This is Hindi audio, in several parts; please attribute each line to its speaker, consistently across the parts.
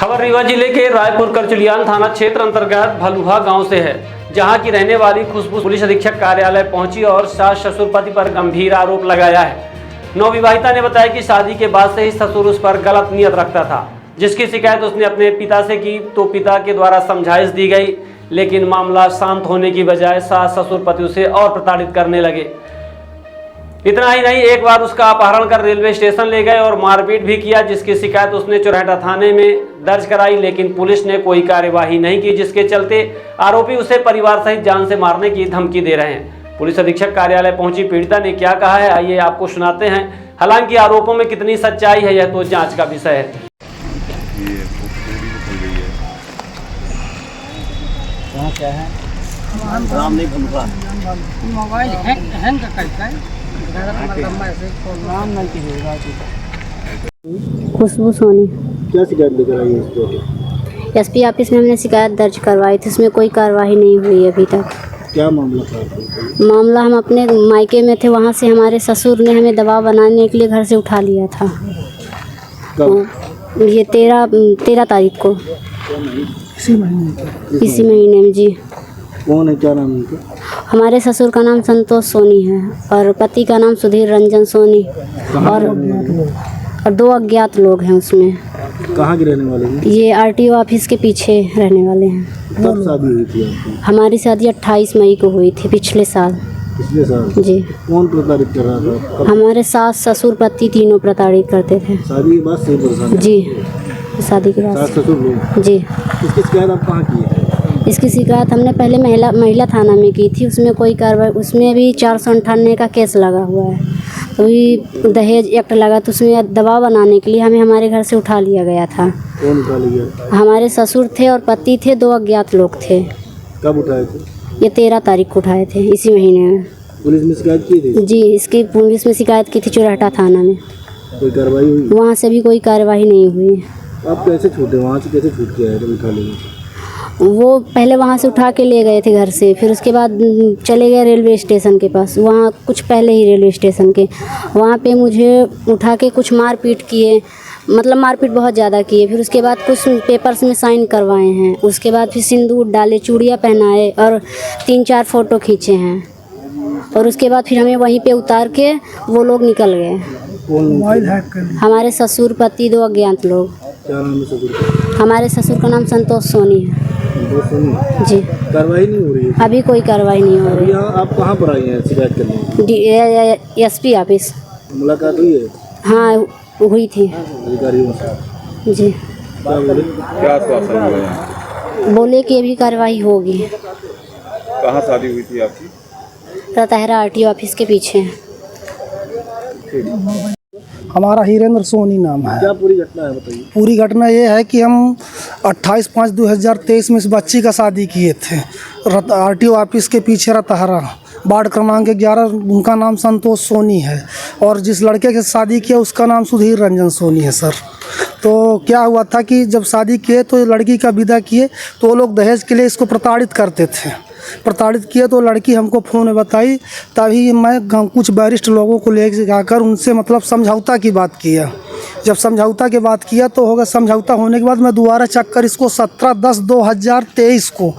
Speaker 1: खबर रीवा जिले के रायपुर करचुलियान थाना क्षेत्र अंतर्गत भलुहा गांव से है, जहां की रहने वाली खुशबू पुलिस अधीक्षक कार्यालय पहुंची और सास ससुर पति पर गंभीर आरोप लगाया है। नवविवाहिता ने बताया कि शादी के बाद से ही ससुर उस पर गलत नियत रखता था, जिसकी शिकायत उसने अपने पिता से की तो पिता के द्वारा समझाइश दी गई, लेकिन मामला शांत होने की बजाय सास ससुर पति उसे और प्रताड़ित करने लगे। इतना ही नहीं, एक बार उसका अपहरण कर रेलवे स्टेशन ले गए और मारपीट भी किया, जिसकी शिकायत उसने चुरहटा थाने में दर्ज कराई, लेकिन पुलिस ने कोई कार्यवाही नहीं की, जिसके चलते आरोपी उसे परिवार सहित जान से मारने की धमकी दे रहे हैं। पुलिस अधीक्षक कार्यालय पहुंची पीड़िता ने क्या कहा है, आइए आपको सुनाते हैं। हालांकि आरोपों में कितनी सच्चाई है यह तो जाँच का विषय है।
Speaker 2: क्या है
Speaker 3: मोबाइल हैंग का कैसा है?
Speaker 4: खुशबू सोनी।
Speaker 2: क्या शिकायत लेकर आई है इसको?
Speaker 4: एसपी ऑफिस में हमने शिकायत दर्ज करवाई थी, उसमें कोई कार्रवाई नहीं हुई अभी तक।
Speaker 2: क्या मामला था?
Speaker 4: मामला, हम अपने मायके में थे, वहाँ से हमारे ससुर ने हमें दबाव बनाने के लिए घर से उठा लिया था।
Speaker 2: कब?
Speaker 4: ये 13 तारीख को, इसी महीने में जी।
Speaker 2: कौन है, क्या नाम है उनका?
Speaker 4: हमारे ससुर का नाम संतोष सोनी है और पति का नाम सुधीर रंजन सोनी, और 2 अज्ञात लोग हैं उसमें।
Speaker 2: कहाँ के रहने वाले हैं?
Speaker 4: ये आरटीओ ऑफिस के पीछे रहने वाले हैं।
Speaker 2: कब शादी हुई थी आपकी?
Speaker 4: हमारी शादी 28 मई को हुई थी, पिछले साल।
Speaker 2: पिछले साल? जी। कौन प्रताड़ित कर रहा था?
Speaker 4: हमारे सास ससुर पति तीनों प्रताड़ित करते थे।
Speaker 2: शादी के बाद से परेशान?
Speaker 4: जी, शादी के बाद।
Speaker 2: सास ससुर लोग?
Speaker 4: जी।
Speaker 2: इसकी शिकायत आप कहाँ की है?
Speaker 4: इसकी शिकायत हमने पहले महिला थाना में की थी, उसमें कोई कार्रवाई, उसमें भी 498 का केस लगा हुआ है। तो भी दहेज एक्ट लगा, तो उसमें दबाव बनाने के लिए हमें हमारे घर से उठा लिया गया था।
Speaker 2: कौन उठा लिया?
Speaker 4: हमारे ससुर थे और पति थे, 2 अज्ञात लोग थे।
Speaker 2: कब उठाए थे?
Speaker 4: ये 13 तारीख को उठाए थे, इसी महीने में।
Speaker 2: पुलिस में शिकायत की थी?
Speaker 4: जी, इसकी पुलिस में शिकायत की थी चुरहटा थाना में।
Speaker 2: कोई कार्रवाई हुई?
Speaker 4: वहाँ से भी कोई कार्रवाई नहीं हुई।
Speaker 2: आप कैसे छूटे वहाँ से? कैसे छूट के आए थे उठा लेंगे?
Speaker 4: वो पहले वहाँ से उठा के ले गए थे घर से, फिर उसके बाद चले गए रेलवे स्टेशन के पास, वहाँ कुछ पहले ही रेलवे स्टेशन के वहाँ पे मुझे उठा के कुछ मारपीट किए, मतलब मारपीट बहुत ज़्यादा किए। फिर उसके बाद कुछ पेपर्स में साइन करवाए हैं, उसके बाद फिर सिंदूर डाले, चूड़ियाँ पहनाए और 3-4 फ़ोटो खींचे हैं, और उसके बाद फिर हमें वहीं पे उतार के वो लोग निकल गए। हमारे ससुर पति 2 अज्ञात लोग।
Speaker 2: क्या नाम है ससुर का?
Speaker 4: हमारे ससुर का नाम संतोष सोनी है। जी।
Speaker 2: कार्रवाई नहीं हो रही है?
Speaker 4: अभी कोई कार्रवाई नहीं हो रही।
Speaker 2: यहाँ आप कहाँ पर आई हैं शिकायत करने?
Speaker 4: SP office.
Speaker 2: मुलाकात हुई है?
Speaker 4: हाँ, हुई थी
Speaker 2: अधिकारियों से।
Speaker 4: जी।
Speaker 2: क्या बोले?
Speaker 5: क्या आश्वासन हुआ?
Speaker 4: बोले कि अभी कार्रवाई होगी।
Speaker 5: कहाँ शादी हुई थी आपकी?
Speaker 4: रतहरा आरटीओ ऑफिस के पीछे।
Speaker 6: हमारा हीरेंद्र सोनी नाम है।
Speaker 2: क्या पूरी घटना है बताइए?
Speaker 6: पूरी घटना ये है कि हम 28/5/2023 में इस बच्ची का शादी किए थे आरटीओ ऑफिस के पीछे रतहरा, वार्ड क्रमांक 11। उनका नाम संतोष सोनी है, और जिस लड़के के शादी किया उसका नाम सुधीर रंजन सोनी है सर। तो क्या हुआ था कि जब शादी किए तो लड़की का विदा किए तो वो लोग दहेज के लिए इसको प्रताड़ित करते थे। प्रताड़ित किए तो लड़की हमको फ़ोन में बताई, तभी मैं कुछ वरिष्ठ लोगों को ले जाकर उनसे मतलब समझौता की बात किया। जब समझौता की बात किया तो होगा, समझौता होने के बाद मैं दोबारा चेक कर इसको 17/10/2023 को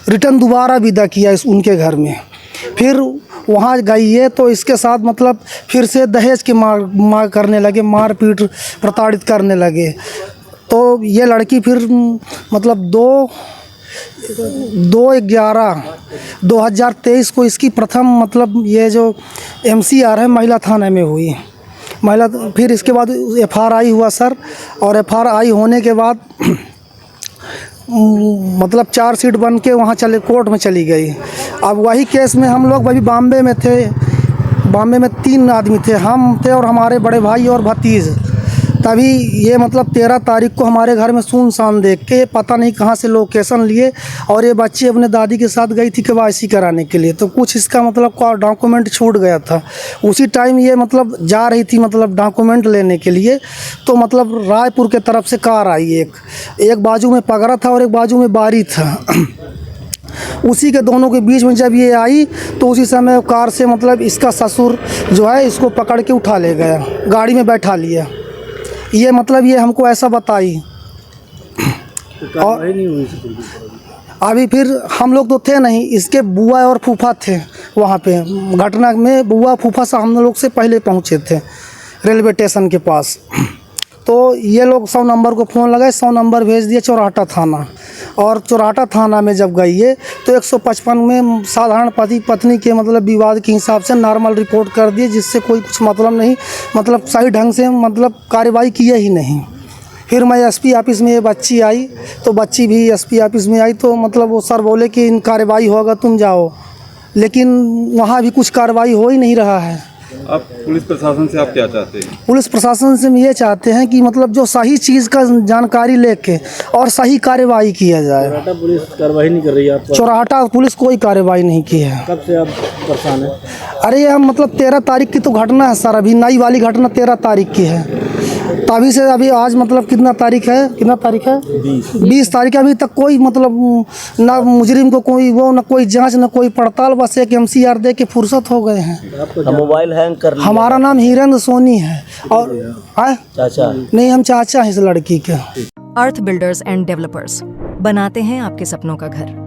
Speaker 6: रिटर्न दोबारा विदा किया इस उनके घर में। फिर वहाँ गई है तो इसके साथ मतलब फिर से दहेज की मार करने लगे, मारपीट प्रताड़ित करने लगे। तो ये लड़की फिर मतलब 2/11/2023 को इसकी प्रथम मतलब ये जो MCR है महिला थाना में हुई। फिर इसके बाद FRI हुआ सर, और FRI होने के बाद मतलब 4 सीट बन के वहाँ कोर्ट में चली गई। अब वही केस में हम लोग अभी बॉम्बे में थे। बॉम्बे में 3 आदमी थे, हम थे और हमारे बड़े भाई और भतीज। तभी ये मतलब 13 तारीख को हमारे घर में सुनसान देख के पता नहीं कहाँ से लोकेशन लिए, और ये बच्ची अपने दादी के साथ गई थी KYC कराने के लिए। तो कुछ इसका मतलब डॉक्यूमेंट छूट गया था। उसी टाइम ये मतलब जा रही थी मतलब डॉक्यूमेंट लेने के लिए, तो मतलब रायपुर के तरफ से कार आई, एक बाजू में पगड़ा था और एक बाजू में बारी था। उसी के दोनों के बीच में जब ये आई तो उसी समय कार से मतलब इसका ससुर जो है इसको पकड़ के उठा ले गया, गाड़ी में बैठा लिया। ये मतलब ये हमको ऐसा बताई। और अभी फिर हम लोग तो थे नहीं, इसके बुआ और फूफा थे वहाँ पे घटना में। बुआ फूफा से हम लोग से पहले पहुँचे थे रेलवे स्टेशन के पास। तो ये लोग 100 नंबर को फ़ोन लगाए, 100 नंबर भेज दिए चौराहा थाना। और चौराहा थाना में जब गई है तो 155 में साधारण पति पत्नी के मतलब विवाद के हिसाब से नॉर्मल रिपोर्ट कर दिए, जिससे कोई कुछ मतलब नहीं, मतलब सही ढंग से मतलब कार्रवाई किए ही नहीं। फिर मैं एसपी ऑफिस में ये बच्ची आई, तो बच्ची भी एसपी ऑफिस में आई, तो मतलब वो सर बोले कि इन कार्रवाई होगा तुम जाओ, लेकिन वहाँ भी कुछ कार्रवाई हो ही नहीं रहा है।
Speaker 5: आप पुलिस प्रशासन से आप क्या चाहते हैं?
Speaker 6: पुलिस प्रशासन से हम ये चाहते हैं कि मतलब जो सही चीज़ का जानकारी लेके और सही कार्रवाई किया जाए।
Speaker 2: चौराहा पुलिस कार्रवाई नहीं कर रही है आप पर?
Speaker 6: चौराहा पुलिस कोई कार्रवाई नहीं की है।
Speaker 2: कब से आप परेशान हैं?
Speaker 6: अरे हम मतलब 13 तारीख की तो घटना है सर, अभी नई वाली घटना 13 तारीख की है। तभी से अभी आज मतलब कितना तारीख है, 20 तारीख, अभी तक कोई मतलब ना मुजरिम को कोई वो ना कोई जांच ना कोई पड़ताल, बस एक MCR दे के फुर्सत हो गए हैं।
Speaker 2: मोबाइल हैंग कर लिया?
Speaker 6: हमारा नाम हीरेंद्र सोनी है। और
Speaker 2: चाचा?
Speaker 6: नहीं, हम चाचा हैं इस लड़की के।
Speaker 7: अर्थ बिल्डर्स एंड डेवलपर्स बनाते हैं आपके सपनों का घर।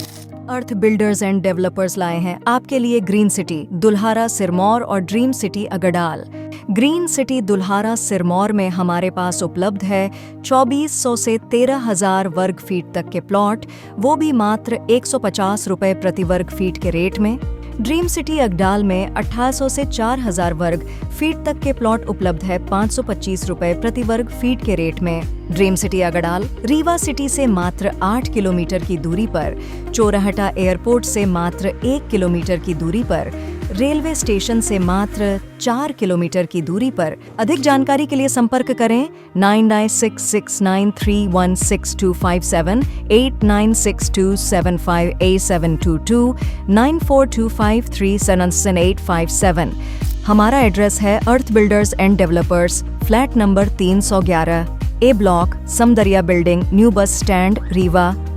Speaker 7: अर्थ बिल्डर्स एंड डेवलपर्स लाए हैं आपके लिए ग्रीन सिटी दुल्हारा सिरमौर और dream city Agdal. Green city Dulhara Sirmaur में हमारे पास उपलब्ध है 2400 से 13,000 वर्ग फीट तक के प्लॉट, वो भी मात्र 150 रुपए प्रति वर्ग फीट के रेट में। ड्रीम सिटी अगडाल में 1800 से 4000 वर्ग फीट तक के प्लॉट उपलब्ध है 525 रुपए प्रति वर्ग फीट के रेट में। Dream city Agdal Rewa city से मात्र 8 किलोमीटर की दूरी पर, चोराहटा एयरपोर्ट से मात्र 1 किलोमीटर की दूरी पर, रेलवे स्टेशन से मात्र 4 किलोमीटर की दूरी पर। अधिक जानकारी के लिए संपर्क करें 9966931627, 8962758722, 9425377857। हमारा एड्रेस है Earth Builders and Developers, flat number 311, A block, Samdariya building, new bus stand, Rewa.